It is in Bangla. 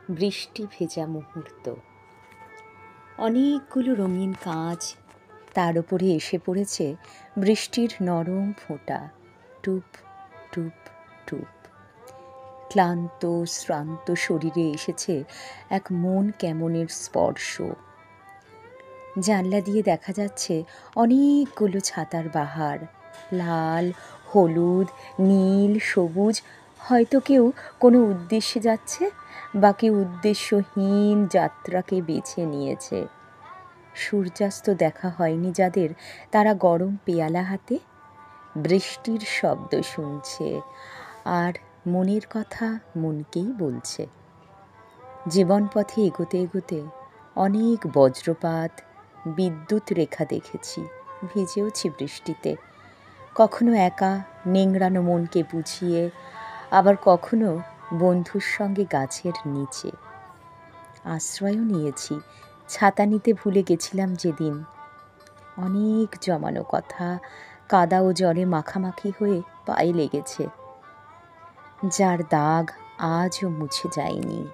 বৃষ্টি ভেজা মুহূর্ত, অনেকগুলো রঙিন কাঁচ, তার উপরে এসে পড়েছে বৃষ্টির নরম ফোঁটা, টুপ টুপ টুপ। ক্লান্ত শ্রান্ত শরীরে এসেছে এক মন কেমনের স্পর্শ। জানলা দিয়ে দেখা যাচ্ছে অনেকগুলো ছাতার বাহার, লাল, হলুদ, নীল, সবুজ। হয়তো কেউ কোনো উদ্দেশ্যে যাচ্ছে বা কেউ উদ্দেশ্যহীন যাত্রাকে বেছে নিয়েছে। সূর্যাস্ত দেখা হয়নি যাদের, তারা গরম পেয়ালা হাতে বৃষ্টির শব্দ শুনছে আর মনের কথা মনকেই বলছে। জীবনপথে এগোতে এগোতে অনেক বজ্রপাত, বিদ্যুৎ রেখা দেখেছি, ভিজেওছি বৃষ্টিতে। কখনো একা নেংড়ানো মনকে বুঝিয়ে, আবার কখনো বন্ধুর সঙ্গে গাছের নিচে। আশ্রয়ও নিয়েছি, ছাতা নিতে ভুলে গেছিলাম যেদিন। অনেক জমানো কথা কাদা ও জলে মাখামাখি হয়ে পায়ে লেগেছে, যার দাগ আজও মুছে যায়নি।